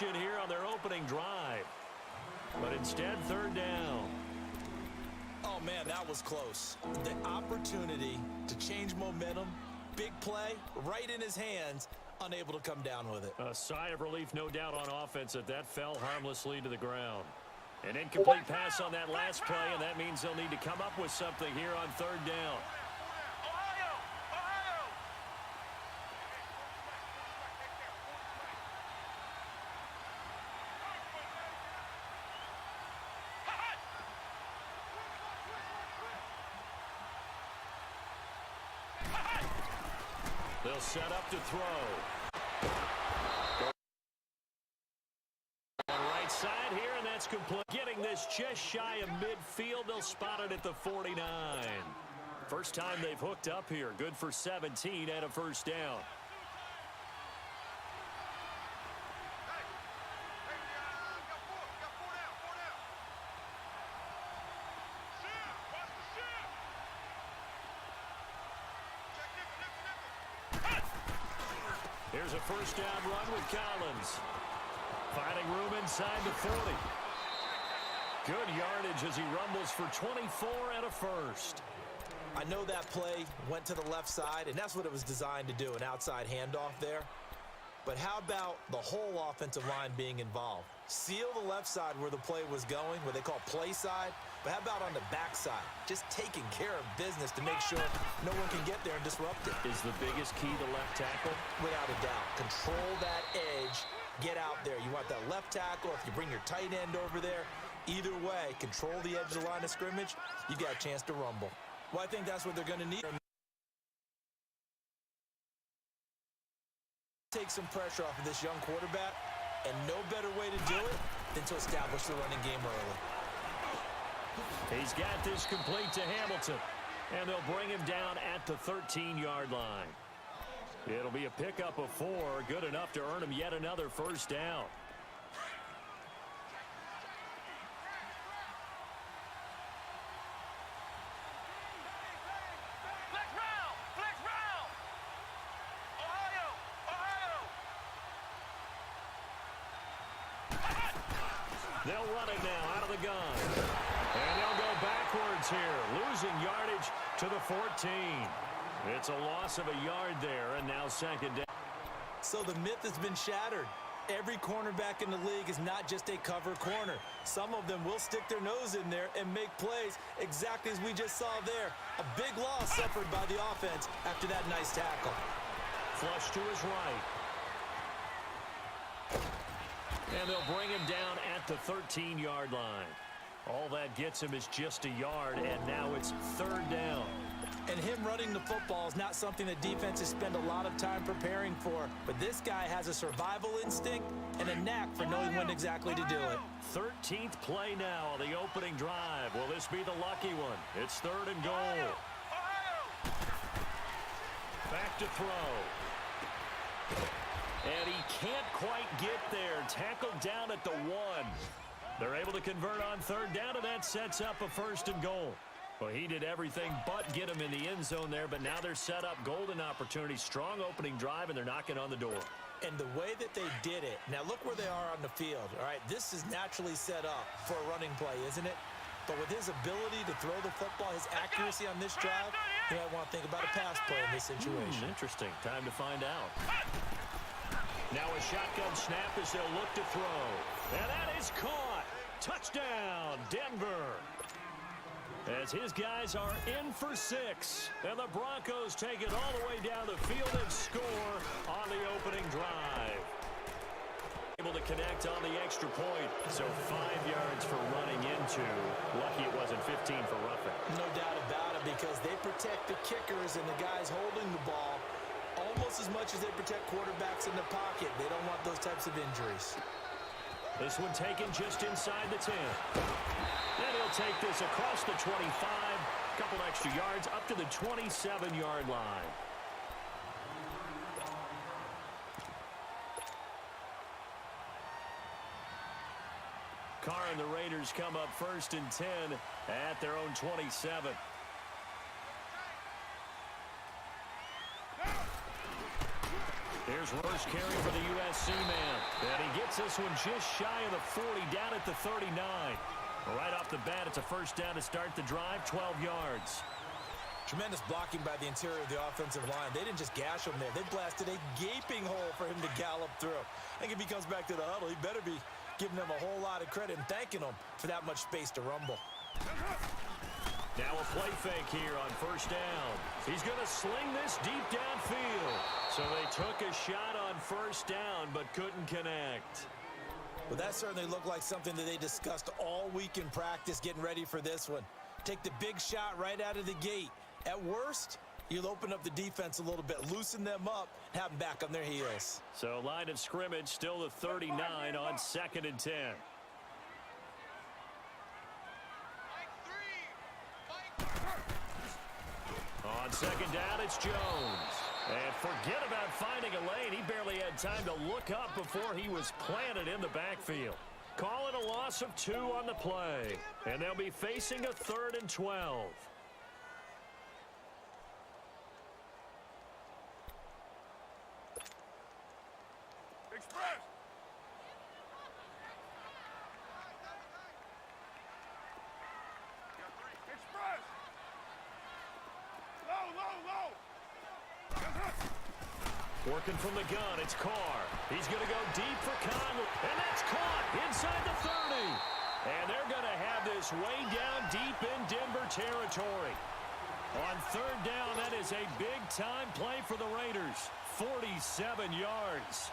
conversion here on their opening drive. But instead, third down. Oh, man, that was close. The opportunity to change momentum, big play, right in his hands, unable to come down with it. A sigh of relief, no doubt, on offense that fell harmlessly to the ground. An incomplete pass on that last play, and that means they'll need to come up with something here on third down. They'll set up to throw. On the right side here, and that's complete. Getting this just shy of midfield. They'll spot it at the 49. First time they've hooked up here. Good for 17 and a first down. Here's a first down run with Collins. Finding room inside the 40. Good yardage as he rumbles for 24 and a first. I know that play went to the left side, and that's what it was designed to do, an outside handoff there. But how about the whole offensive line being involved? Seal the left side where the play was going, what they call play side. But how about on the backside? Just taking care of business to make sure no one can get there and disrupt it. Is the biggest key to left tackle? Without a doubt. Control that edge. Get out there. You want that left tackle. If you bring your tight end over there, either way, control the edge of the line of scrimmage, you got a chance to rumble. Well, I think that's what they're going to need. Take some pressure off of this young quarterback, and no better way to do it than to establish the running game early. He's got this complete to Hamilton, and they'll bring him down at the 13-yard line. It'll be a pickup of 4, good enough to earn him yet another first down. They'll run it now out of the gun. And they'll go backwards here, losing yardage to the 14. It's a loss of a yard there, and now second down. So the myth has been shattered. Every cornerback in the league is not just a cover corner. Some of them will stick their nose in there and make plays exactly as we just saw there. A big loss suffered by the offense after that nice tackle. Flush to his right. And they'll bring him down at the 13-yard line. All that gets him is just a yard, and now it's third down. And him running the football is not something that defenses spend a lot of time preparing for. But this guy has a survival instinct and a knack for knowing when exactly to do it. 13th play now on the opening drive. Will this be the lucky one? It's third and goal. Back to throw. And he can't quite get there. Tackled down at the 1. They're able to convert on third down, and that sets up a first and goal. Well, he did everything but get him in the end zone there, but now they're set up. Golden opportunity, strong opening drive, and they're knocking on the door. And the way that they did it, now look where they are on the field. All right, this is naturally set up for a running play, isn't it? But with his ability to throw the football, his accuracy on this drive, you might want to think about a pass play in this situation. Interesting. Time to find out. Now a shotgun snap as they'll look to throw. And that is caught. Touchdown, Denver. As his guys are in for 6. And the Broncos take it all the way down the field and score on the opening drive. Able to connect on the extra point. So 5 yards for running into. Lucky it wasn't 15 for roughing. No doubt about it, because they protect the kickers and the guys holding the ball almost as much as they protect quarterbacks in the pocket. They don't want those types of injuries. This one taken just inside the 10. And he'll take this across the 25. A couple extra yards up to the 27-yard line. Carr and the Raiders come up first and 10 at their own 27. Here's first carry for the USC man. And he gets this one just shy of the 40, down at the 39. Right off the bat, it's a first down to start the drive, 12 yards. Tremendous blocking by the interior of the offensive line. They didn't just gash him there. They blasted a gaping hole for him to gallop through. I think if he comes back to the huddle, he better be giving them a whole lot of credit and thanking them for that much space to rumble. Now a play fake here on first down. He's going to sling this deep downfield. So they took a shot on first down but couldn't connect. Well, that certainly looked like something that they discussed all week in practice getting ready for this one. Take the big shot right out of the gate. At worst, you'll open up the defense a little bit, loosen them up, have them back on their heels. So line of scrimmage still the 39 on 2nd and 10. On second down, it's Jones. And forget about finding a lane. He barely had time to look up before he was planted in the backfield. Call it a loss of 2 on the play. And they'll be facing a 3rd and 12. Express. Express. Low. Working from the gun, it's Carr. He's going to go deep for Conley. And that's caught inside the 30. And they're going to have this way down deep in Denver territory. On 3rd down, that is a big-time play for the Raiders. 47 yards.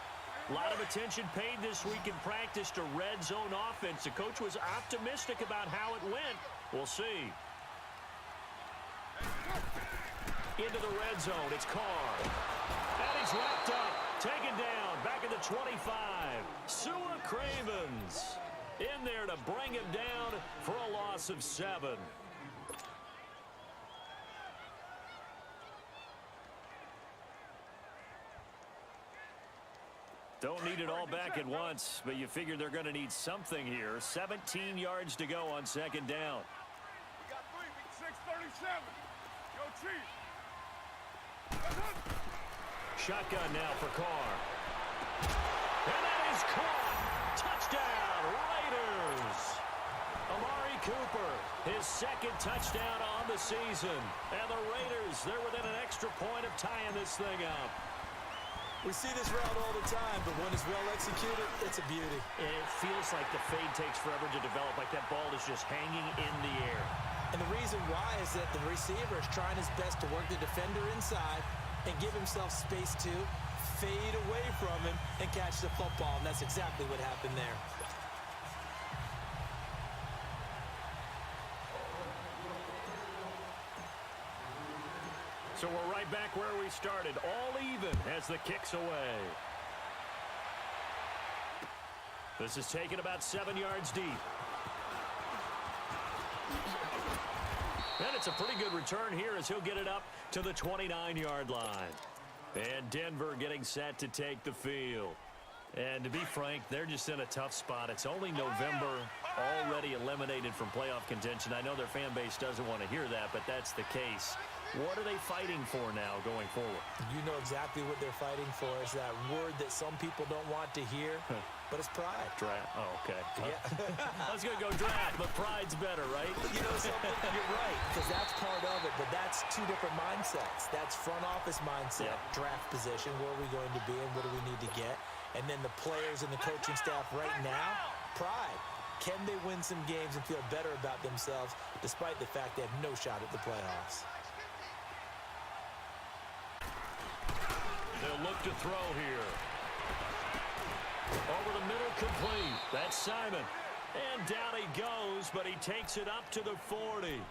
A lot of attention paid this week in practice to red zone offense. The coach was optimistic about how it went. We'll see. Into the red zone, it's Carr. And he's wrapped up, taken down, back at the 25. Sua Cravens in there to bring him down for a loss of 7. Don't need it all back at once, but you figure they're going to need something here. 17 yards to go on 2nd down. We got 6:37. Yo, Chief. Shotgun now for Carr. And that is caught. Touchdown, Raiders. Amari Cooper, his 2nd touchdown on the season. And the Raiders, they're within an extra point of tying this thing up. We see this route all the time, but when it's well executed, it's a beauty. It feels like the fade takes forever to develop, like that ball is just hanging in the air. And the reason why is that the receiver is trying his best to work the defender inside and give himself space to fade away from him and catch the football, and that's exactly what happened there. So we're right back where we started, all even as the kick's away. This is taken about 7 yards deep. And it's a pretty good return here as he'll get it up to the 29-yard line. And Denver getting set to take the field. And to be frank, they're just in a tough spot. It's only November, already eliminated from playoff contention. I know their fan base doesn't want to hear that, but that's the case. What are they fighting for now going forward? You know exactly what they're fighting for. Is that word that some people don't want to hear, but it's pride. Draft. Oh, okay. Yeah. I was going to go draft, but pride's better, right? You know something? You're right, because that's part of it, but that's 2 different mindsets. That's front office mindset, draft position, where are we going to be and what do we need to get? And then the players and the coaching staff right now, pride. Can they win some games and feel better about themselves despite the fact they have no shot at the playoffs? They'll look to throw here. Over the middle, complete. That's Simon. And down he goes, but he takes it up to the 40.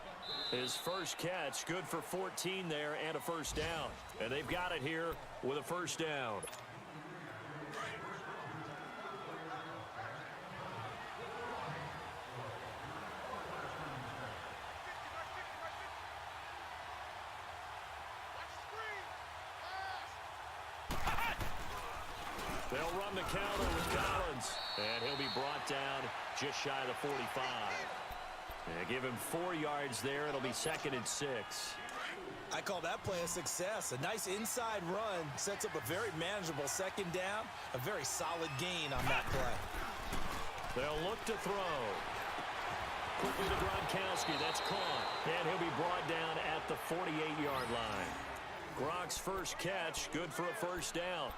His first catch, good for 14 there and a first down. And they've got it here with a first down. They'll run the counter with Collins. And he'll be brought down just shy of the 45. And give him 4 yards there. It'll be 2nd and 6. I call that play a success. A nice inside run sets up a very manageable second down, a very solid gain on that play. They'll look to throw. Quickly to Gronkowski. That's caught. And he'll be brought down at the 48-yard line. Gronk's first catch, good for a first down.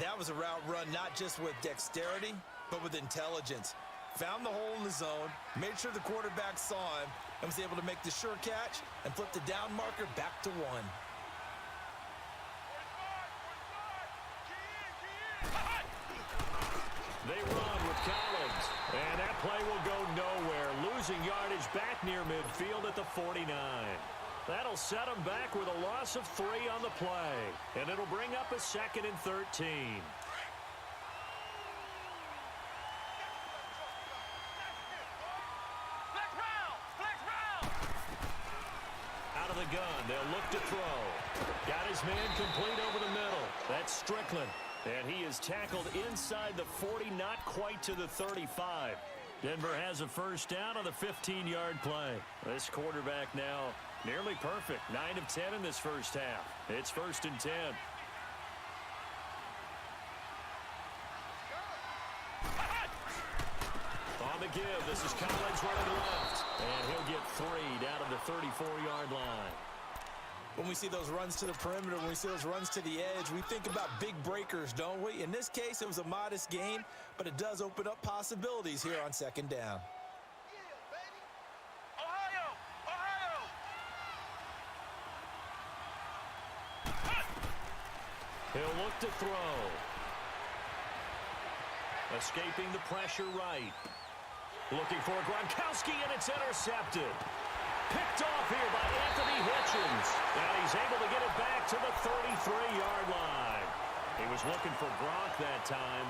That was a route run not just with dexterity, but with intelligence. Found the hole in the zone, made sure the quarterback saw him, and was able to make the sure catch and flip the down marker back to 1. They run with Collins, and that play will go nowhere, losing yardage back near midfield at the 49. That'll set them back with a loss of 3 on the play, and it'll bring up a 2nd and 13. Out of the gun, they'll look to throw. Got his man complete over the middle. That's Strickland. And he is tackled inside the 40, not quite to the 35. Denver has a first down on the 15-yard play. This quarterback now nearly perfect. 9 of 10 in this first half. It's 1st and 10. On the give, this is Collins running left. And he'll get 3 down to the 34-yard line. When we see those runs to the perimeter, when we see those runs to the edge, we think about big breakers, don't we? In this case, it was a modest gain, but it does open up possibilities here on second down. He'll look to throw. Escaping the pressure right. Looking for Gronkowski, and it's intercepted. Picked off here by Anthony Hitchens. And he's able to get it back to the 33-yard line. He was looking for Gronk that time.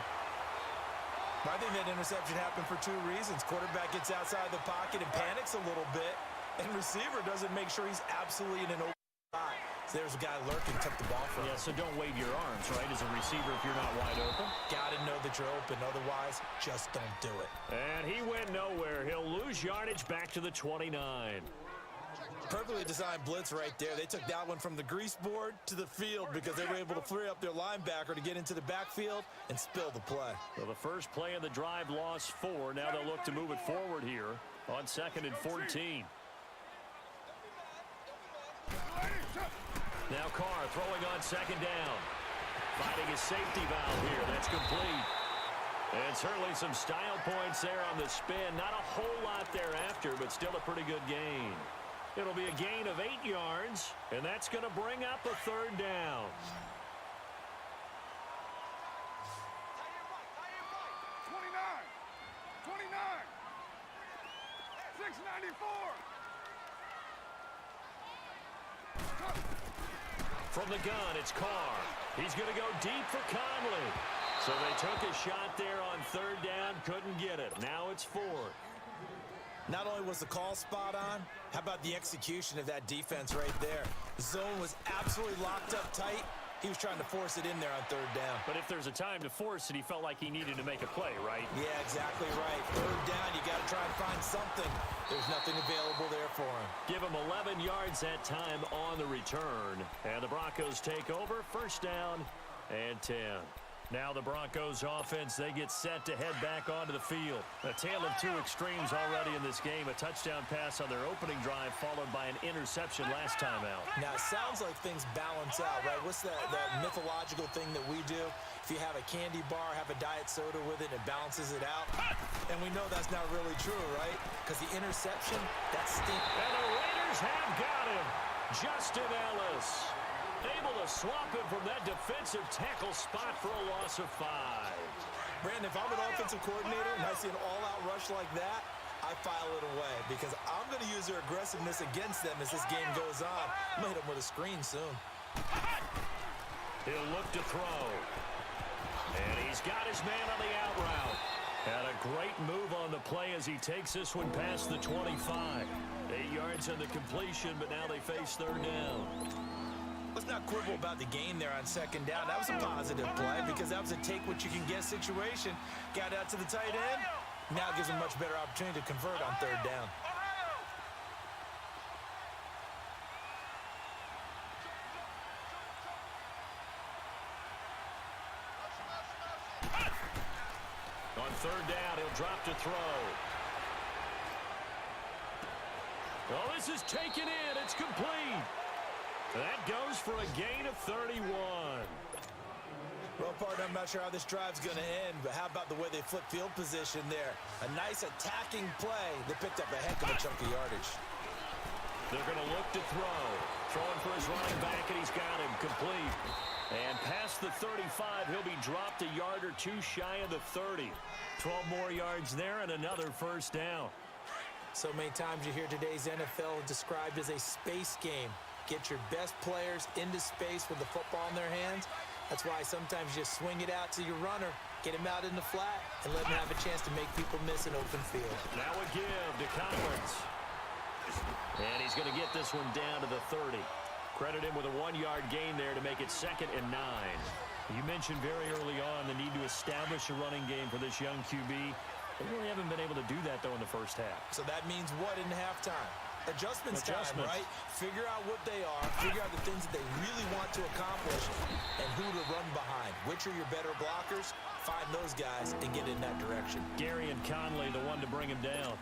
I think that interception happened for 2 reasons. Quarterback gets outside the pocket and panics a little bit, and receiver doesn't make sure he's absolutely in an open spot. So there's a guy lurking, took the ball from him. Yeah, so don't wave your arms, right, as a receiver if you're not wide open. Got to know that you're open. Otherwise, just don't do it. And he went nowhere. He'll lose yardage back to the 29. Perfectly designed blitz right there. They took that one from the grease board to the field because they were able to free up their linebacker to get into the backfield and spill the play. Well, the first play of the drive lost 4. Now they'll look to move it forward here on 2nd and 14. Now Carr throwing on 2nd down. Finding his safety valve here. That's complete. And certainly some style points there on the spin. Not a whole lot thereafter, but still a pretty good gain. It'll be a gain of 8 yards, and that's going to bring up a 3rd down. From the gun, it's Carr. He's going to go deep for Conley. So they took a shot there on 3rd down, couldn't get it. Now it's 4th. Not only was the call spot on, how about the execution of that defense right there? The zone was absolutely locked up tight. He was trying to force it in there on 3rd down. But if there's a time to force it, he felt like he needed to make a play, right? Yeah, exactly right. 3rd down, you got to try and find something. There's nothing available there for him. Give him 11 yards that time on the return. And the Broncos take over. 1st down and 10. Now the Broncos offense, they get set to head back onto the field. A tale of 2 extremes already in this game. A touchdown pass on their opening drive followed by an interception last time out. Now, it sounds like things balance out, right? What's that mythological thing that we do? If you have a candy bar, have a diet soda with it, it balances it out. And we know that's not really true, right? Because the interception, that stinks. And the Raiders have got him. Justin Ellis. Able to swap him from that defensive tackle spot for a loss of 5. Brandon, if I'm an offensive coordinator and I see an all-out rush like that, I file it away because I'm going to use their aggressiveness against them as this game goes on. I'm going to hit them with a screen soon. He'll look to throw. And he's got his man on the out route. And a great move on the play as he takes this one past the 25. 8 yards on the completion, but now they face 3rd down. Let's not quibble about the gain there on 2nd down. That was a positive play because that was a take-what-you-can-get situation. Got out to the tight end. Now gives him a much better opportunity to convert on 3rd down. On third down, he'll drop to throw. Oh, this is taken in. It's complete. That goes for a gain of 31. Well, partner, I'm not sure how this drive's going to end, but how about the way they flip field position there? A nice attacking play. They picked up a heck of a chunk of yardage. They're going to look to throw. Throwing for his running back, and he's got him complete. And past the 35, he'll be dropped a yard or two shy of the 30. 12 more yards there and another first down. So many times you hear today's NFL described as a space game. Get your best players into space with the football in their hands. That's why sometimes you swing it out to your runner, get him out in the flat, and let him have a chance to make people miss an open field. Now a give to Collins. And he's going to get this one down to the 30. Credit him with a 1-yard gain there to make it 2nd and 9. You mentioned very early on the need to establish a running game for this young QB. They really haven't been able to do that, though, in the first half. So that means what in halftime? Adjustments time, right? Figure out what they are, figure out the things that they really want to accomplish, and who to run behind. Which are your better blockers? Find those guys and get in that direction. Gary and Conley, the one to bring him down.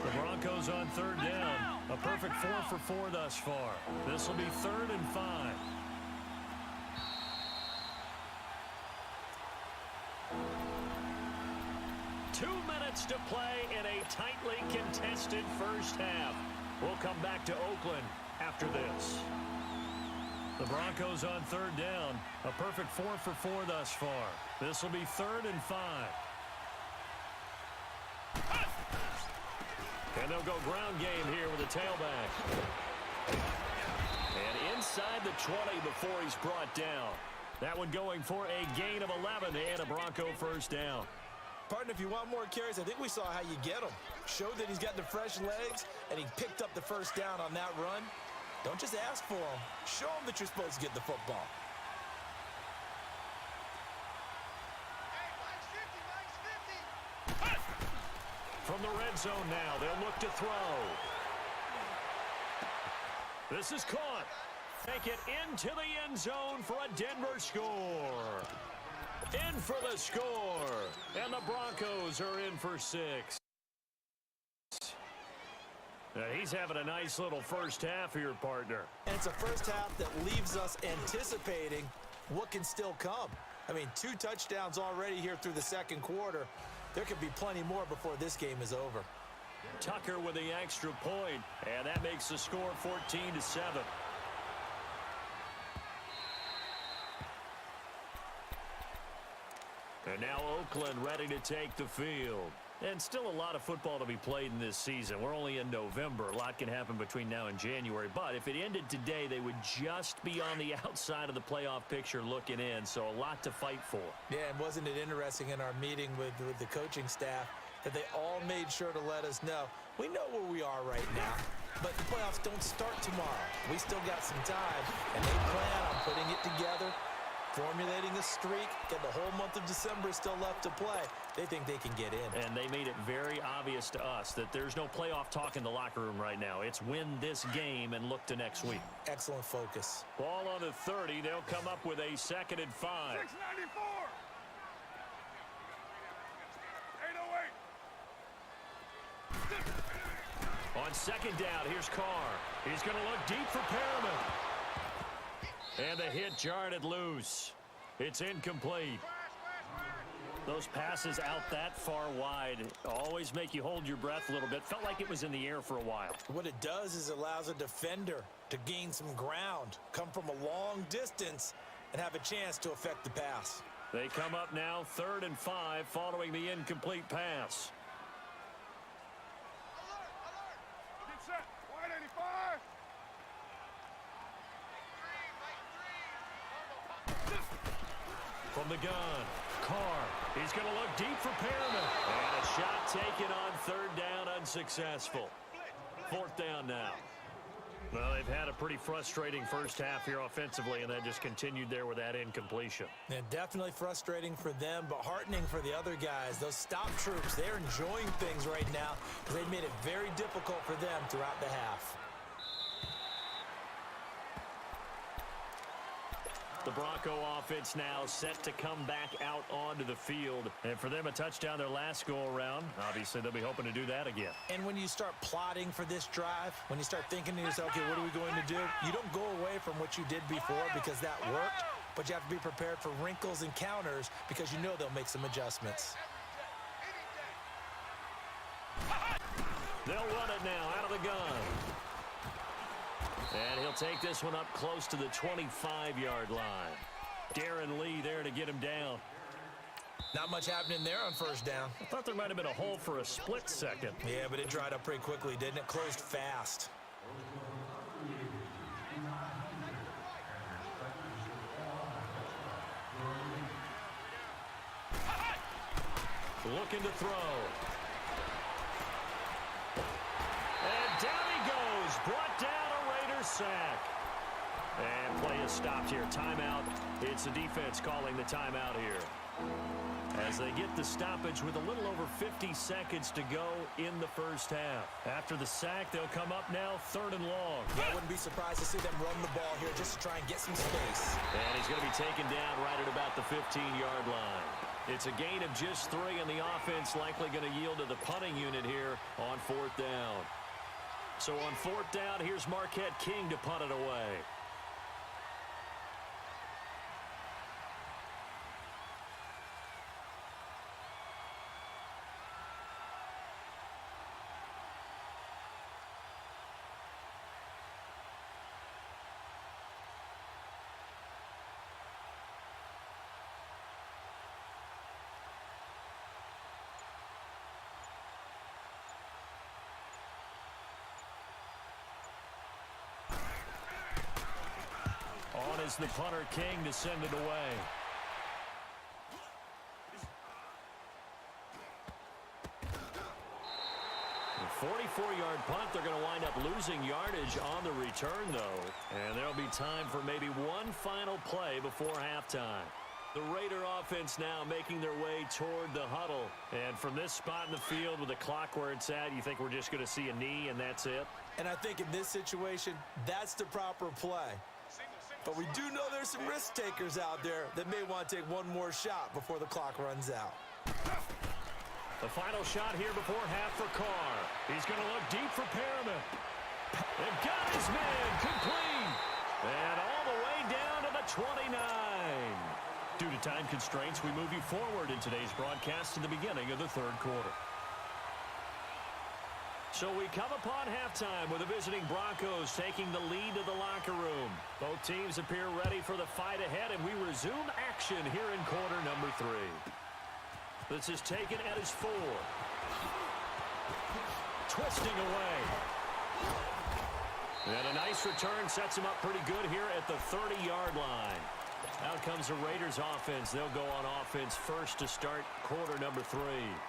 The Broncos on third down. A perfect 4 for 4 thus far. This will be 3rd and 5. Two minutes to play in a tightly contested first half. We'll come back to Oakland after this. The Broncos on third down. A perfect 4 for 4 thus far. This will be 3rd and 5. And they'll go ground game here with a tailback. And inside the 20 before he's brought down. That one going for a gain of 11 and a Bronco first down. Partner, if you want more carries, I think we saw how you get them. Showed that he's got the fresh legs, and he picked up the first down on that run. Don't just ask for them. Show them that you're supposed to get the football. From the red zone now, they'll look to throw. This is caught. Take it into the end zone for a Denver score. In for the score. And the Broncos are in for 6. He's having a nice little first half here, partner. And it's a first half that leaves us anticipating what can still come. I mean, 2 touchdowns already here through the second quarter. There could be plenty more before this game is over. Tucker with the extra point, and that makes the score 14-7. And now Oakland ready to take the field. And still a lot of football to be played in this season. We're only in November. A lot can happen between now and January. But if it ended today, they would just be on the outside of the playoff picture looking in. So a lot to fight for. Yeah, and wasn't it interesting in our meeting with the coaching staff that they all made sure to let us know, we know where we are right now, but the playoffs don't start tomorrow. We still got some time, and they plan on putting it together, formulating a streak, get the whole month of December still left to play. They think they can get in. And they made it very obvious to us that there's no playoff talk in the locker room right now. It's win this game and look to next week. Excellent focus. Ball on the 30. They'll come up with a 2nd and 5. 694. 808. On 2nd down, here's Carr. He's going to look deep for Perriman. And the hit jarred it loose. It's incomplete. Those passes out that far wide always make you hold your breath a little bit. Felt like it was in the air for a while. What it does is it allows a defender to gain some ground, come from a long distance, and have a chance to affect the pass. They come up now 3rd and 5 following the incomplete pass. Get set. Wide 85. From the gun, Carr. He's going to look deep for Perriman. And a shot taken on 3rd down, unsuccessful. 4th down now. Well, they've had a pretty frustrating first half here offensively, and that just continued there with that incompletion. Yeah, definitely frustrating for them, but heartening for the other guys. Those stop troops, they're enjoying things right now because they've made it very difficult for them throughout the half. The Bronco offense now set to come back out onto the field. And for them, a touchdown their last go-around. Obviously, they'll be hoping to do that again. And when you start plotting for this drive, when you start thinking to yourself, okay, what are we going to do? You don't go away from what you did before because that worked, but you have to be prepared for wrinkles and counters because you know they'll make some adjustments. They'll run it now out of the gun. And he'll take this one up close to the 25-yard line. Darren Lee there to get him down. Not much happening there on first down. I thought there might have been a hole for a split second. Yeah, but it dried up pretty quickly, didn't it? Closed fast. Looking to throw. And down he goes. Brought down a Raiders sack. And play is stopped here. Timeout. It's the defense calling the timeout here. As they get the stoppage with a little over 50 seconds to go in the first half. After the sack, they'll come up now 3rd and long. Yeah, I wouldn't be surprised to see them run the ball here just to try and get some space. And he's going to be taken down right at about the 15-yard line. It's a gain of just 3, and the offense likely going to yield to the punting unit here on 4th down. So on 4th down, here's Marquette King to punt it away. On is the punter King to send it away. A 44-yard punt. They're going to wind up losing yardage on the return, though. And there'll be time for maybe one final play before halftime. The Raider offense now making their way toward the huddle. And from this spot in the field with the clock where it's at, you think we're just going to see a knee and that's it? And I think in this situation, that's the proper play. But we do know there's some risk takers out there that may want to take one more shot before the clock runs out. The final shot here before half for Carr. He's going to look deep for Perriman. And got his man complete. And all the way down to the 29. Due to time constraints, we move you forward in today's broadcast to the beginning of the 3rd quarter. So we come upon halftime with the visiting Broncos taking the lead to the locker room. Both teams appear ready for the fight ahead, and we resume action here in quarter number 3. This is taken at his 4. Twisting away. And a nice return sets him up pretty good here at the 30-yard line. Out comes the Raiders offense. They'll go on offense first to start quarter number 3.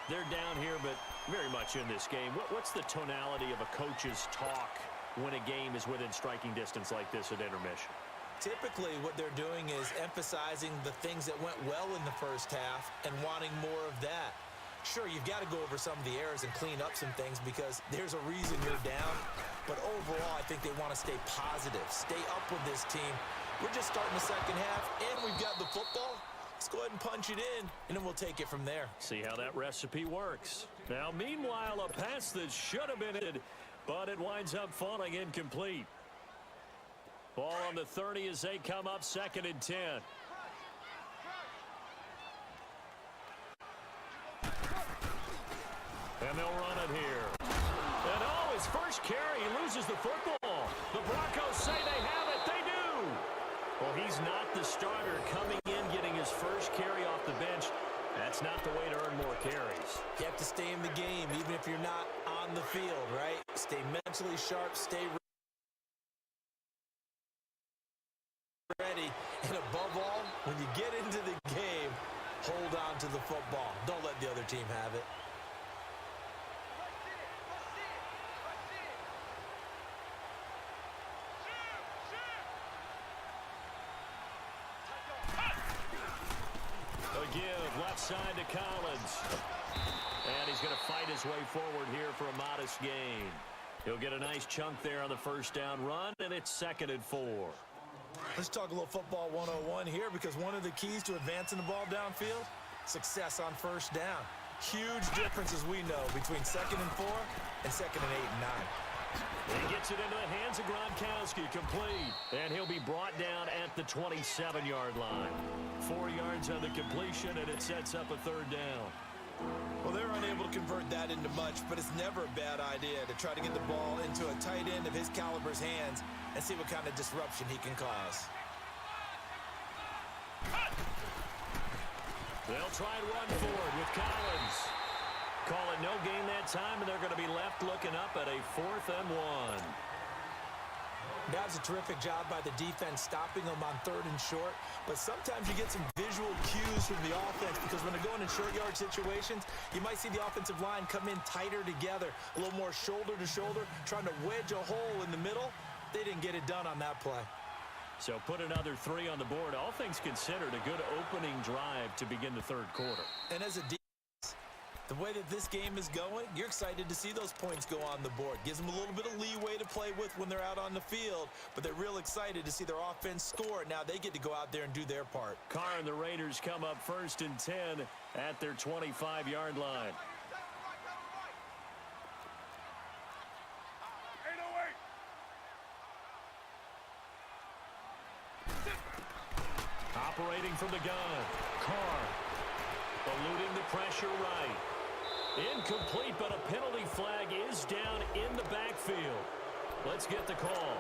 They're down here, but very much in this game. What's the tonality of a coach's talk when a game is within striking distance like this at intermission? Typically, what they're doing is emphasizing the things that went well in the first half and wanting more of that. Sure, you've got to go over some of the errors and clean up some things because there's a reason you're down. But overall, I think they want to stay positive, stay up with this team. We're just starting the second half, and we've got the football. Let's go ahead and punch it in, and then we'll take it from there. See how that recipe works. Now, meanwhile, a pass that should have been hit, but it winds up falling incomplete. Ball on the 30 as they come up 2nd and 10. And they'll run it here. And oh, his first carry, he loses the football. The Broncos say they have it. They do. Well, he's not the starter coming in, getting his first carry off the bench. That's not the way to earn more carries. You have to stay in the game, even if you're not on the field, right? Stay mentally sharp, stay ready. And above all, when you get into the game, hold on to the football. Don't let the other team have it. Give left side to Collins. And he's going to fight his way forward here for a modest gain. He'll get a nice chunk there on the first down run, and it's 2nd and 4. Let's talk a little football 101 here, because one of the keys to advancing the ball downfield, success on first down. Huge difference, as we know, between 2nd and 4 and 2nd and 8 and 9. He gets it into the hands of Gronkowski, complete. And he'll be brought down at the 27-yard line. 4 yards on the completion, and it sets up a 3rd down. Well, they're unable to convert that into much, but it's never a bad idea to try to get the ball into a tight end of his caliber's hands and see what kind of disruption he can cause. They'll try and run forward with Collins. Call it no gain that time, and they're going to be left looking up at a 4th and 1. That was a terrific job by the defense stopping them on 3rd and short, but sometimes you get some visual cues from the offense, because when they're going in short yard situations, you might see the offensive line come in tighter together, a little more shoulder to shoulder, trying to wedge a hole in the middle. They didn't get it done on that play. So put another 3 on the board. All things considered, a good opening drive to begin the 3rd quarter. And as a defense, the way that this game is going, you're excited to see those points go on the board. Gives them a little bit of leeway to play with when they're out on the field, but they're real excited to see their offense score. Now they get to go out there and do their part. Carr and the Raiders come up 1st and 10 at their 25-yard line. 808. Operating from the gun, Carr eluding the pressure right. Incomplete, but a penalty flag is down in the backfield. Let's get the call.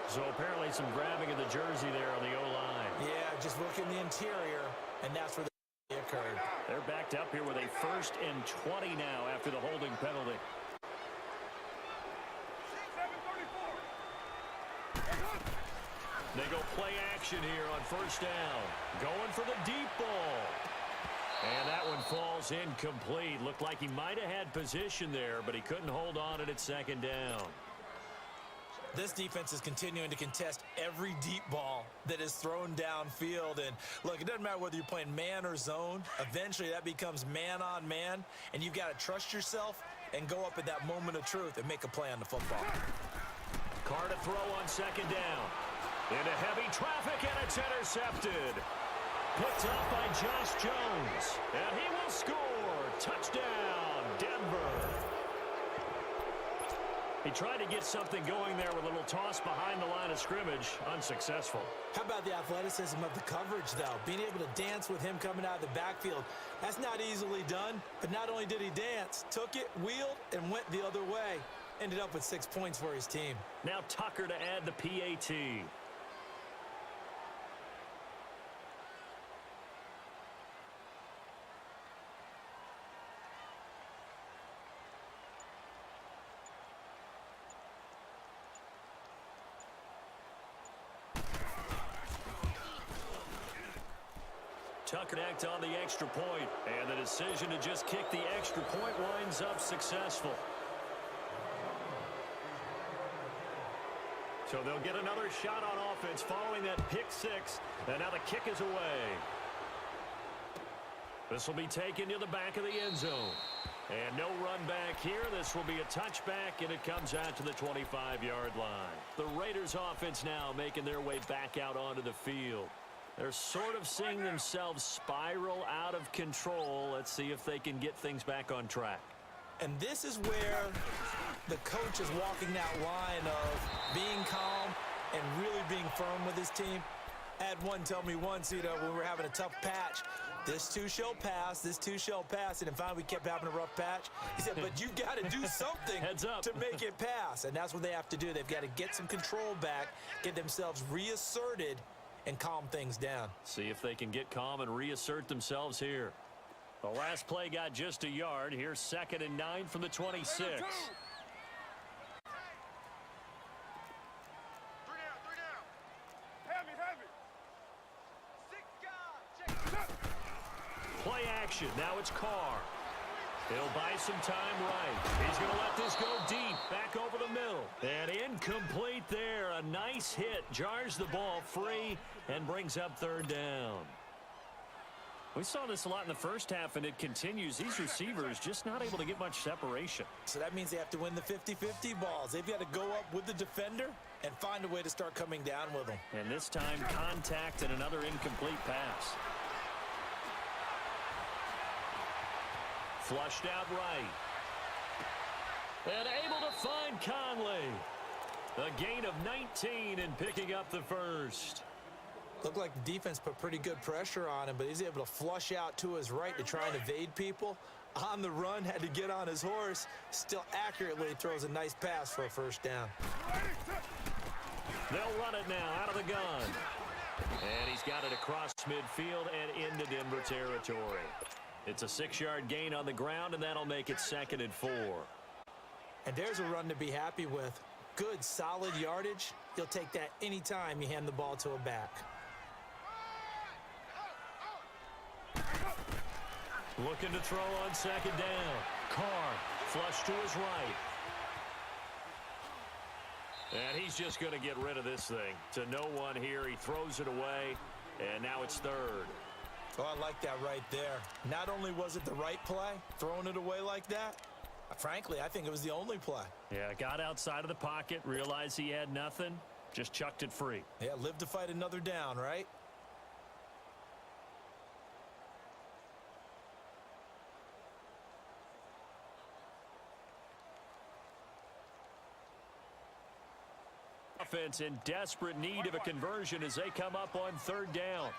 So apparently some grabbing of the jersey there on the O-line. Yeah, just look in the interior, and that's where the occurred. They're backed up here with a 1st and 20 now after the holding penalty. 734. They go play action here on 1st down. Going for the deep ball. And that one falls incomplete. Looked like he might have had position there, but he couldn't hold on at 2nd down. This defense is continuing to contest every deep ball that is thrown downfield. And look, it doesn't matter whether you're playing man or zone. Eventually that becomes man on man, and you've got to trust yourself and go up at that moment of truth and make a play on the football. Carr to throw on 2nd down. Into heavy traffic, and it's intercepted. Picked up by Josh Jones. And he will score. Touchdown, Denver. He tried to get something going there with a little toss behind the line of scrimmage. Unsuccessful. How about the athleticism of the coverage, though? Being able to dance with him coming out of the backfield. That's not easily done. But not only did he dance, took it, wheeled, and went the other way. Ended up with 6 points for his team. Now Tucker to add the PAT. Tucker act on the extra point, and the decision to just kick the extra point winds up successful. So they'll get another shot on offense following that pick 6, and now the kick is away. This will be taken to the back of the end zone. And no run back here. This will be a touchback, and it comes out to the 25-yard line. The Raiders offense now making their way back out onto the field. They're sort of seeing themselves spiral out of control. Let's see if they can get things back on track. And this is where the coach is walking that line of being calm and really being firm with his team. I had one tell me once, when we were having a tough patch, this too shall pass, this too shall pass. And finally we kept having a rough patch. He said, but you got to do something Heads up. to make it pass. And that's what they have to do. They've got to get some control back, get themselves reasserted, and calm things down. See if they can get calm and reassert themselves here. The last play got just a yard. Here's 2nd and 9 from the 26. 3 down, 3 down. Heavy, heavy. 6 guys. Check. Play action. Now it's Carr. He'll buy some time right. He's going to let this go deep. Back over the middle. And incomplete there. A nice hit. Jars the ball free and brings up 3rd down. We saw this a lot in the first half, and it continues. These receivers just not able to get much separation. So that means they have to win the 50-50 balls. They've got to go up with the defender and find a way to start coming down with them. And this time, contact and another incomplete pass. Flushed out right. And able to find Conley. A gain of 19 and picking up the first. Looked like the defense put pretty good pressure on him, but he's able to flush out to his right to try and evade people. On the run, had to get on his horse. Still accurately throws a nice pass for a first down. They'll run it now out of the gun. And he's got it across midfield and into Denver territory. It's a 6-yard gain on the ground, and that'll make it 2nd and 4. And there's a run to be happy with. Good, solid yardage. You'll take that anytime you hand the ball to a back. Looking to throw on 2nd down. Carr, flush to his right. And he's just going to get rid of this thing. To no one here. He throws it away, and now it's 3rd. Oh, I like that right there. Not only was it the right play, throwing it away like that, frankly, I think it was the only play. Yeah, got outside of the pocket, realized he had nothing, just chucked it free. Yeah, live to fight another down, right? Offense in desperate need of a conversion as they come up on 3rd down.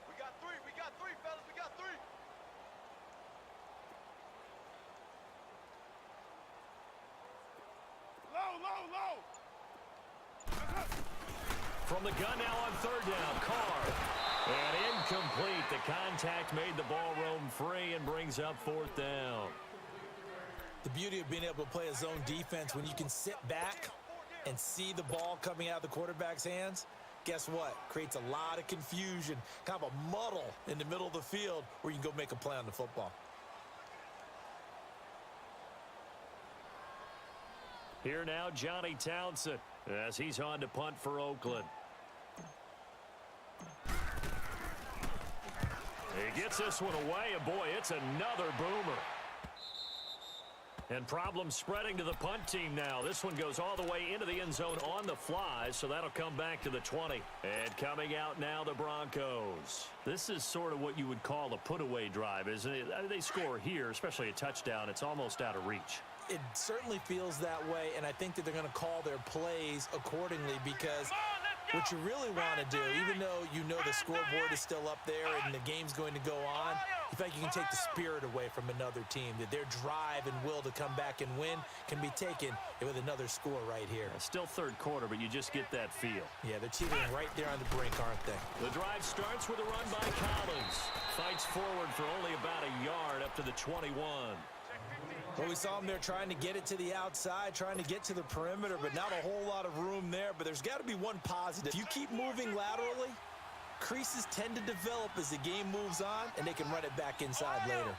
We got three, fellas. We got three. Low. From the gun now on 3rd down, Carr. And incomplete. The contact made the ball roam free and brings up 4th down. The beauty of being able to play a zone defense when you can sit back and see the ball coming out of the quarterback's hands, guess what? Creates a lot of confusion, kind of a muddle in the middle of the field where you can go make a play on the football. Here now, Johnny Townsend, as he's on to punt for Oakland. He gets this one away, and boy, it's another boomer. And problems spreading to the punt team now. This one goes all the way into the end zone on the fly, so that'll come back to the 20. And coming out now, the Broncos. This is sort of what you would call a put-away drive, isn't it? They score here, especially a touchdown. It's almost out of reach. It certainly feels that way, and I think that they're going to call their plays accordingly because what you really want to do, even though you know the scoreboard is still up there and the game's going to go on, you think you can take the spirit away from another team, that their drive and will to come back and win can be taken with another score right here. Still 3rd quarter, but you just get that feel. Yeah, they're teetering right there on the brink, aren't they? The drive starts with a run by Collins. Fights forward for only about a yard up to the 21. Well, we saw him there trying to get it to the outside, trying to get to the perimeter, but not a whole lot of room there. But there's got to be one positive. If you keep moving laterally, creases tend to develop as the game moves on, and they can run it back inside later.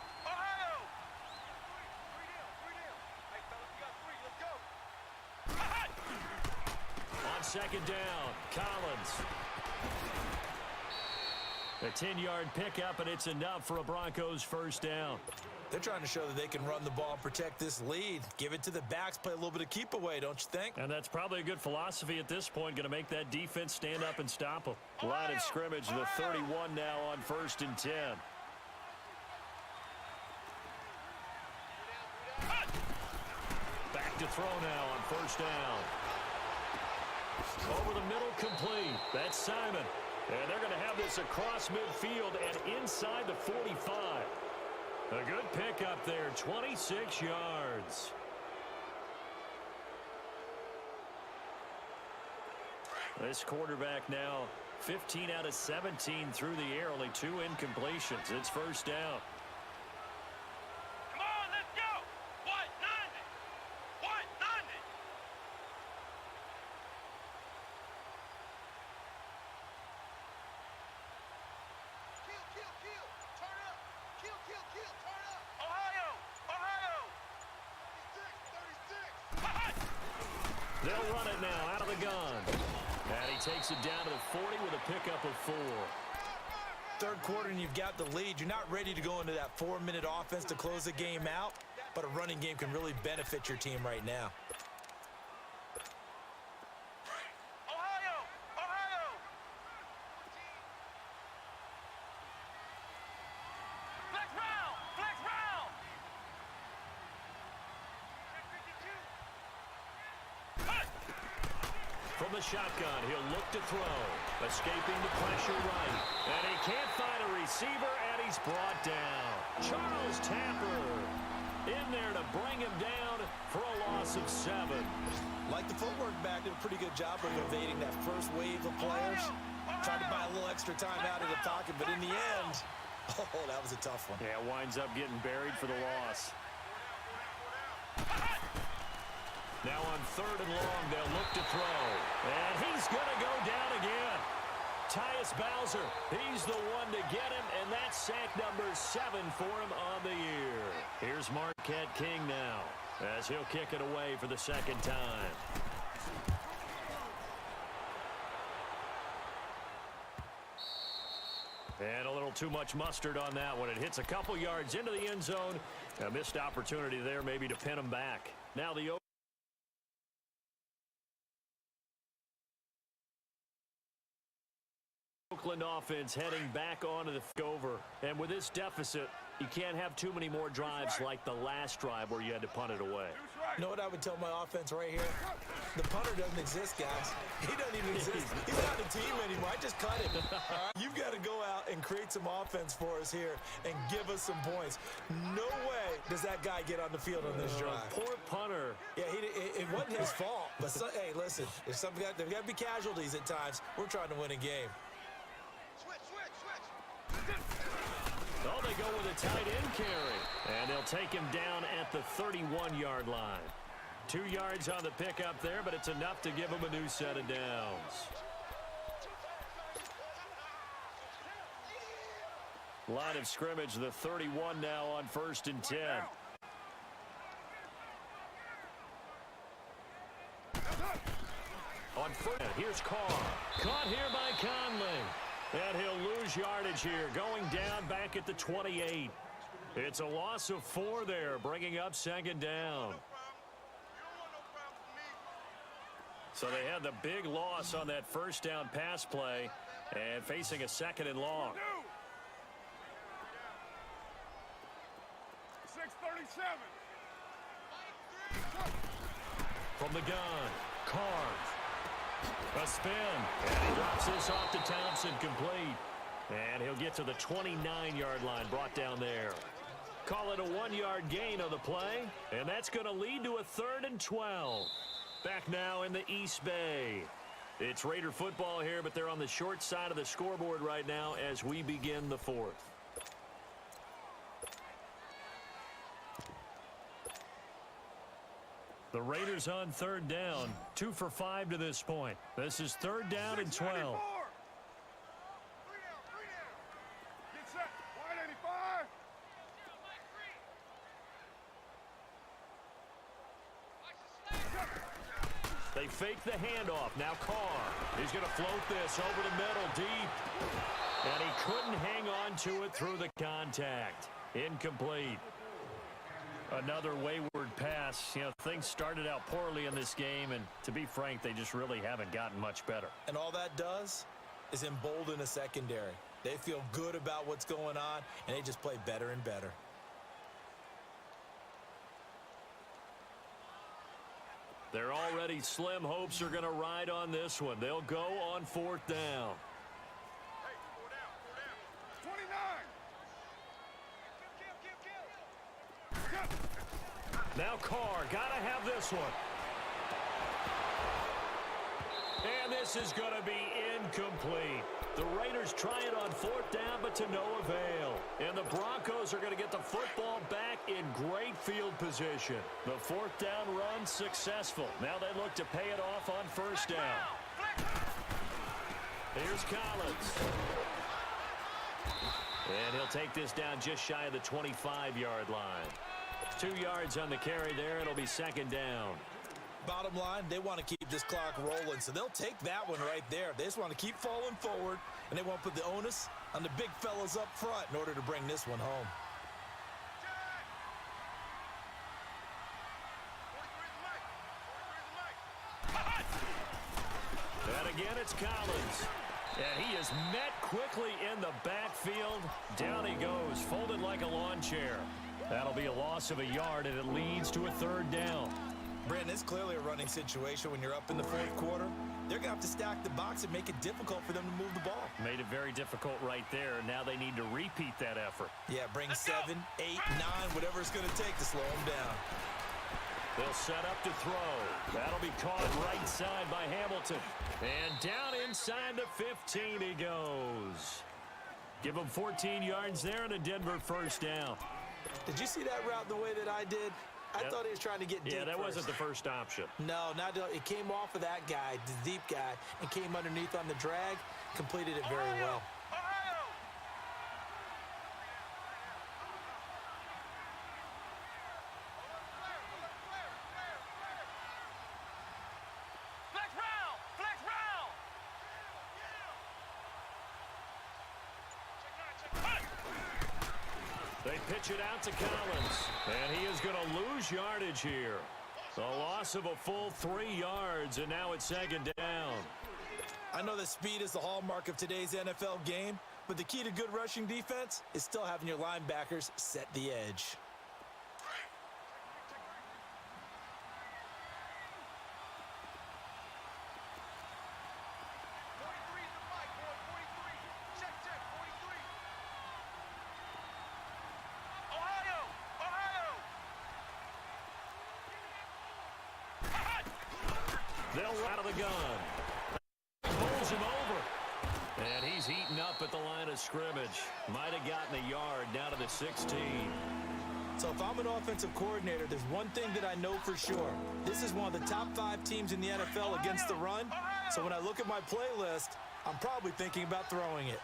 On 2nd down, Collins. A 10-yard pickup, and it's enough for a Broncos first down. They're trying to show that they can run the ball and protect this lead. Give it to the backs, play a little bit of keep away, don't you think? And that's probably a good philosophy at this point, going to make that defense stand up and stop them. Line of scrimmage, the 31 now on 1st and 10. Back to throw now on 1st down. Over the middle, complete. That's Simon. And they're going to have this across midfield and inside the 45. A good pickup there, 26 yards. This quarterback now 15 out of 17 through the air, only 2 incompletions. It's 1st down. Come on, let's go. What? 90. Kill. Turn up. Kill. Turn up. Ohio. 36. They'll run it now out of the gun. And he takes it down to the 40 with a pickup of 4. 3rd quarter and you've got the lead. You're not ready to go into that 4-minute offense to close the game out. but a running game can really benefit your team right now. Ohio! Ohio! Flex round! Flex round! From the shotgun, he'll look to throw. Escaping the pressure right. And he can't find a receiver, and he's brought down. Charles Tapper in there to bring him down for a loss of 7. Like the footwork back, did a pretty good job of evading that first wave of players. Tried to buy a little extra time out of the pocket, but in the end, oh, that was a tough one. Yeah, winds up getting buried for the loss. Now on 3rd and long, they'll look to throw. And he's going to go down again. Tyus Bowser, he's the one to get him, and that's sack number 7 for him on the year. Here's Marquette King now, as he'll kick it away for the 2nd time. And a little too much mustard on that one. It hits a couple yards into the end zone. A missed opportunity there maybe to pin him back. Now the Oakland offense heading back onto the over. And with this deficit, you can't have too many more drives like the last drive where you had to punt it away. You know what I would tell my offense right here? The punter doesn't exist, guys. He doesn't even exist. He's not a team anymore. I just cut him. All right? You've got to go out and create some offense for us here and give us some points. No way does that guy get on the field on this drive. Poor punter. Yeah, it wasn't his fault. But, hey, listen, there's got to be casualties at times. We're trying to win a game. Oh, they go with a tight end carry. And they'll take him down at the 31-yard line. 2 yards on the pickup there, but it's enough to give him a new set of downs. Line of scrimmage, the 31 now on 1st and 10. On 1st, here's Carr. Caught here by Conley. And he'll lose yardage here, going down back at the 28. It's a loss of 4 there, bringing up 2nd down. So they had the big loss on that 1st down pass play and facing a 2nd and long. 6:37. From the gun, Carr. A spin, and he drops this off to Thompson, complete. And he'll get to the 29-yard line, brought down there. Call it a 1-yard gain on the play, and that's going to lead to a 3rd and 12. Back now in the East Bay. It's Raider football here, but they're on the short side of the scoreboard right now as we begin the 4th. The Raiders on 3rd down, 2 for 5 to this point. This is 3rd down and 12. 3 down. Get set. Wide 85. They fake the handoff. Now Carr. He's going to float this over the middle deep. And he couldn't hang on to it through the contact. Incomplete. Another wayward pass. You know, things started out poorly in this game, and to be frank, they just really haven't gotten much better. And all that does is embolden a secondary. They feel good about what's going on, and they just play better and better. They're already slim hopes are going to ride on this one. They'll go on 4th down. Hey, 4 down. 29. Now Carr, gotta have this one. And this is going to be incomplete. The Raiders try it on 4th down, but to no avail. And the Broncos are going to get the football back in great field position. The 4th down run successful. Now they look to pay it off on 1st down. Here's Collins. And he'll take this down just shy of the 25-yard line. 2 yards on the carry there. It'll be 2nd down. Bottom line, they want to keep this clock rolling, so they'll take that one right there. They just want to keep falling forward, and they want to put the onus on the big fellas up front in order to bring this one home. And again, it's Collins. And he is met quickly in the backfield. Down he goes, folded like a lawn chair. That'll be a loss of a yard, and it leads to a third down. Brandon, it's clearly a running situation when you're up in the fourth quarter. They're going to have to stack the box and make it difficult for them to move the ball. Made it very difficult right there. Now they need to repeat that effort. Yeah, bring 7, 8, 9, whatever it's going to take to slow them down. They'll set up to throw. That'll be caught right side by Hamilton. And down inside the 15 he goes. Give him 14 yards there and a Denver first down. Did you see that route the way that I did? I thought he was trying to get deep. Yeah, that first. wasn't the first option. No, it came off of that guy, the deep guy, and came underneath on the drag. Completed it very well. They pitch it out to Collins, and he is going to lose yardage here. A loss of a full 3 yards, and now it's second down. I know that speed is the hallmark of today's NFL game, but the key to good rushing defense is still having your linebackers set the edge. They'll out of the gun. Pulls him over. And he's heating up at the line of scrimmage. Might have gotten a yard down to the 16. So if I'm an offensive coordinator, there's one thing that I know for sure. This is one of the top 5 teams in the NFL against the run. So when I look at my playlist, I'm probably thinking about throwing it.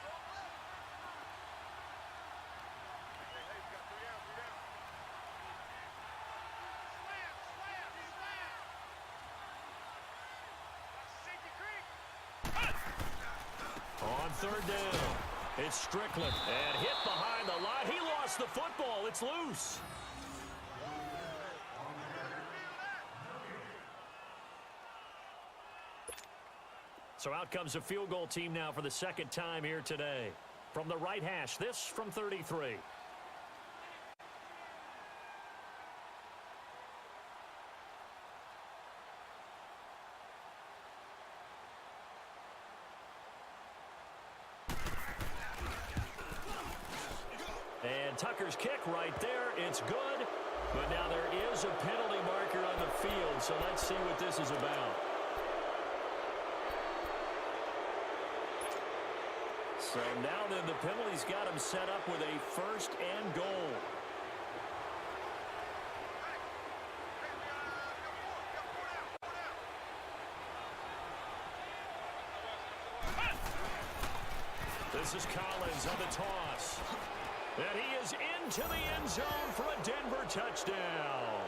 On third down, it's Strickland. And hit behind the line. He lost the football. It's loose. So out comes a field goal team now for the second time here today. From the right hash, this from 33. And Tucker's kick right there. It's good. But now there is a penalty marker on the field, so let's see what this is about. So now then the penalty's got him set up with a first and goal. This is Collins on the toss. And he is into the end zone for a Denver touchdown.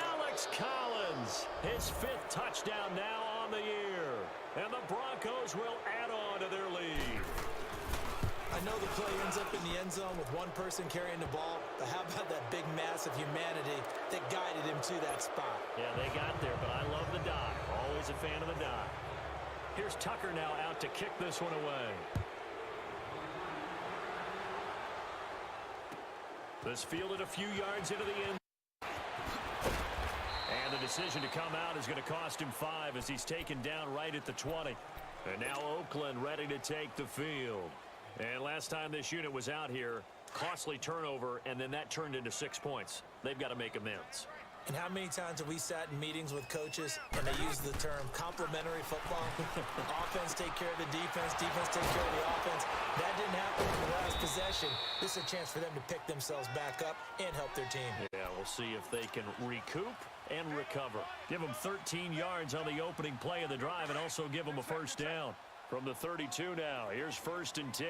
Alex Collins, his 5th touchdown now on the year. And the Broncos will add on to their lead. I know the play ends up in the end zone with one person carrying the ball, but how about that big mass of humanity that guided him to that spot? Yeah, they got there, but I love the dive. Always a fan of the dive. Here's Tucker now out to kick this one away. This fielded a few yards into the end. And the decision to come out is going to cost him 5 as he's taken down right at the 20. And now Oakland ready to take the field. And last time this unit was out here, costly turnover, and then that turned into 6 points. They've got to make amends. And how many times have we sat in meetings with coaches and they use the term complementary football? Offense take care of the defense, defense take care of the offense. That didn't happen in the last possession. This is a chance for them to pick themselves back up and help their team. Yeah, we'll see if they can recoup and recover. Give them 13 yards on the opening play of the drive and also give them a first down. From the 32 now, here's 1st and 10.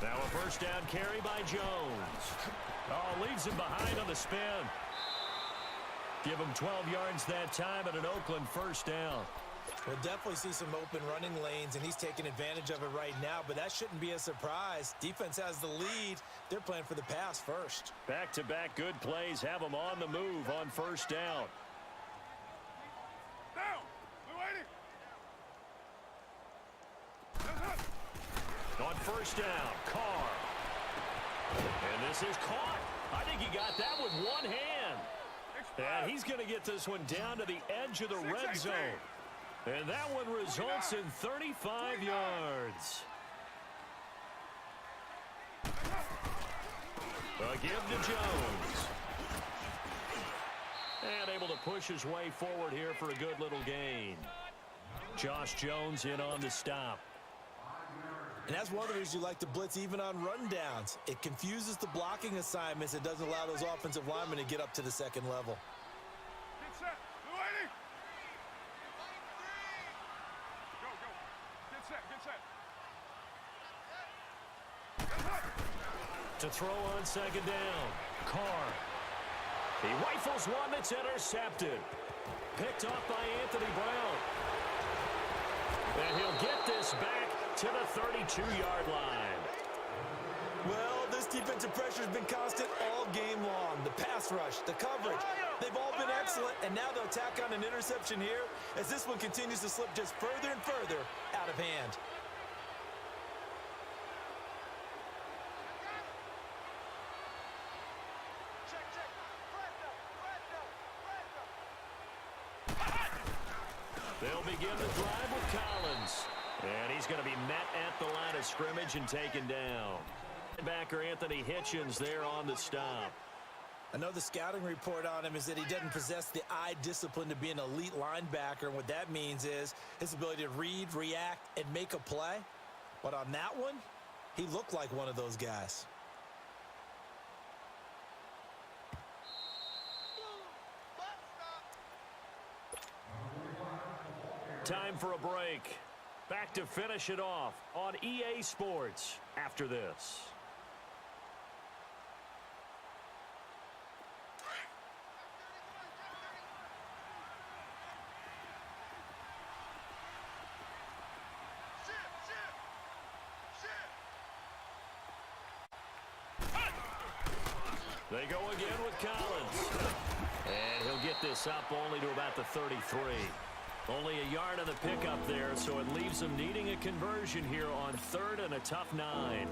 Now a first down carry by Jones. Oh, leaves him behind on the spin. Give him 12 yards that time and an Oakland first down. We'll definitely see some open running lanes, and he's taking advantage of it right now, but that shouldn't be a surprise. Defense has the lead. They're playing for the pass first. Back-to-back good plays have them on the move on first down. On first down, Carr. And this is caught. I think he got that with one hand. And he's going to get this one down to the edge of the red zone. And that one results in 35 yards. A give to Jones. And able to push his way forward here for a good little gain. Josh Jones in on the stop. And that's one of the reasons you like to blitz even on rundowns. It confuses the blocking assignments. It doesn't allow those offensive linemen to get up to the second level. Get set. Go. Get set. To throw on second down, Carr. He rifles one that's intercepted. Picked off by Anthony Brown. And he'll get this back to the 32-yard line. Well, this defensive pressure has been constant all game long. The pass rush, the coverage, they've all been excellent, and now they'll tack on an interception here as this one continues to slip just further and further out of hand. They'll begin the drive with Collins. And he's going to be met at the line of scrimmage and taken down. Backer Anthony Hitchens there on the stop. I know the scouting report on him is that he doesn't possess the eye discipline to be an elite linebacker. And what that means is his ability to read, react, and make a play. But on that one, he looked like one of those guys. Time for a break. Back to finish it off on EA Sports after this. They go again with Collins. And he'll get this up only to about the 33. Only a yard on the pickup there, so it leaves them needing a conversion here on third and a tough 9.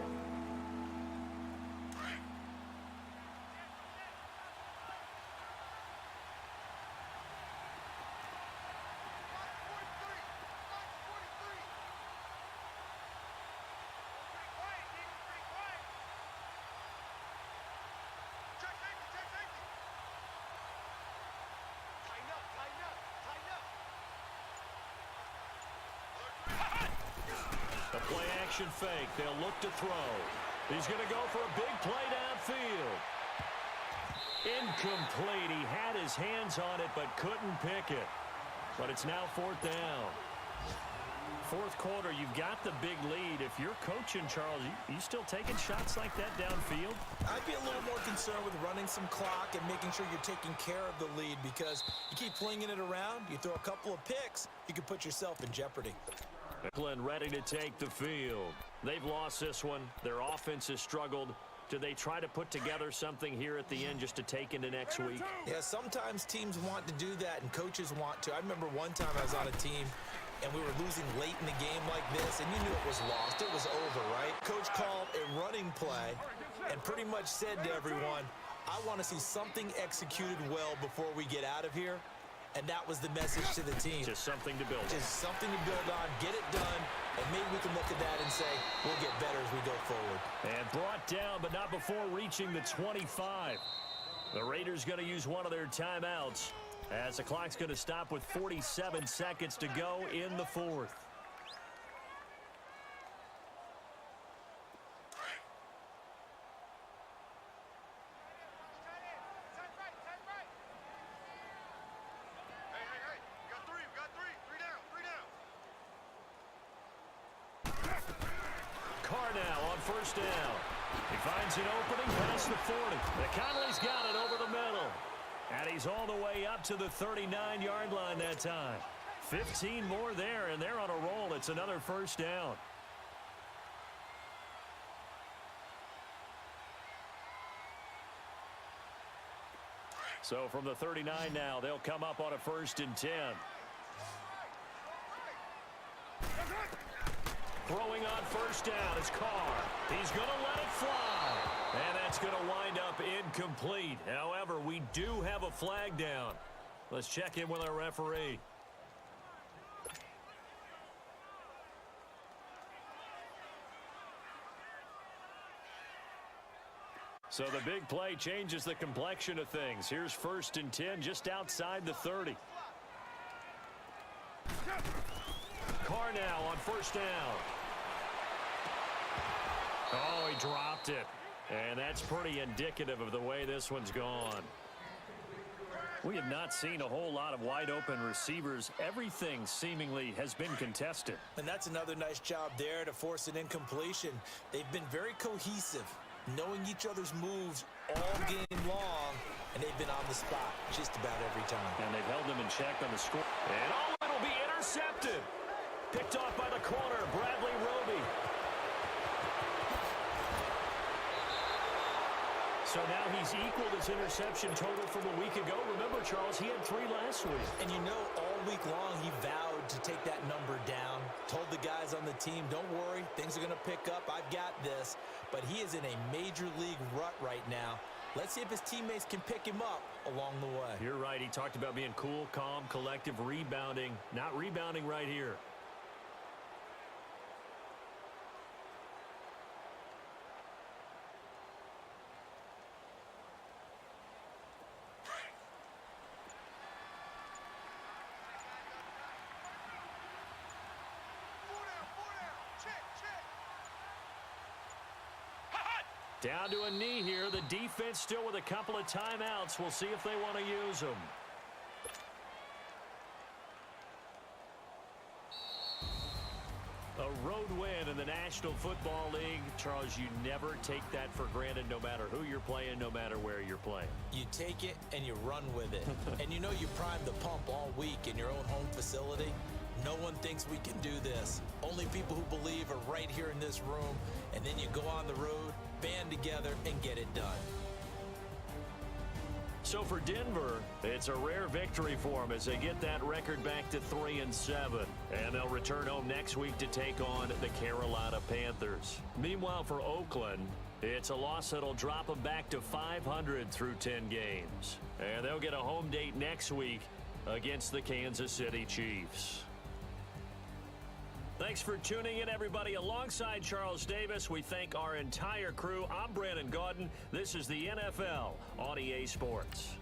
The play action fake. They'll look to throw. He's going to go for a big play downfield. Incomplete. He had his hands on it but couldn't pick it. But it's now fourth down. Fourth quarter, you've got the big lead. If you're coaching, Charles, you still taking shots like that downfield? I'd be a little more concerned with running some clock and making sure you're taking care of the lead, because you keep flinging it around, you throw a couple of picks, you could put yourself in jeopardy. Cleveland ready to take the field. They've lost this one. Their offense has struggled. Do they try to put together something here at the end just to take into next week? Yeah, sometimes teams want to do that and coaches want to. I remember one time I was on a team and we were losing late in the game like this, and you knew it was lost. It was over, right? Coach called a running play and pretty much said to everyone, I want to see something executed well before we get out of here. And that was the message to the team. Just something to build on. Just something to build on, get it done, and maybe we can look at that and say, we'll get better as we go forward. And brought down, but not before reaching the 25. The Raiders going to use one of their timeouts as the clock's going to stop with 47 seconds to go in the fourth. First down. He finds an opening past the 40. Conley's got it over the middle. And he's all the way up to the 39-yard line that time. 15 more there, and they're on a roll. It's another first down. So from the 39 now, they'll come up on a 1st and 10. Throwing on 1st down is Carr. He's going to let it fly. And that's going to wind up incomplete. However, we do have a flag down. Let's check in with our referee. So the big play changes the complexion of things. Here's 1st and 10 just outside the 30. Carr now on 1st down. Oh, he dropped it. And that's pretty indicative of the way this one's gone. We have not seen a whole lot of wide-open receivers. Everything seemingly has been contested. And that's another nice job there to force an incompletion. They've been very cohesive, knowing each other's moves all game long, and they've been on the spot just about every time. And they've held them in check on the score. And oh, it'll be intercepted. Picked off by the corner, Bradley Roby. So now he's equaled his interception total from a week ago. Remember, Charles, he had 3 last week. And you know, all week long he vowed to take that number down. Told the guys on the team, don't worry, things are going to pick up. I've got this. But he is in a major league rut right now. Let's see if his teammates can pick him up along the way. You're right. He talked about being cool, calm, collective, rebounding. Not rebounding right here. Down to a knee here. The defense still with a couple of timeouts. We'll see if they want to use them. A road win in the National Football League. Charles, you never take that for granted no matter who you're playing, no matter where you're playing. You take it and you run with it. And you know you primed the pump all week in your own home facility. No one thinks we can do this. Only people who believe are right here in this room. And then you go on the road, band together, and get it done. So for Denver, it's a rare victory for them as they get that record back to 3-7. And they'll return home next week to take on the Carolina Panthers. Meanwhile, for Oakland, it's a loss that'll drop them back to 500 through 10 games. And they'll get a home date next week against the Kansas City Chiefs. Thanks for tuning in, everybody. Alongside Charles Davis, we thank our entire crew. I'm Brandon Gaudin. This is the NFL on EA Sports.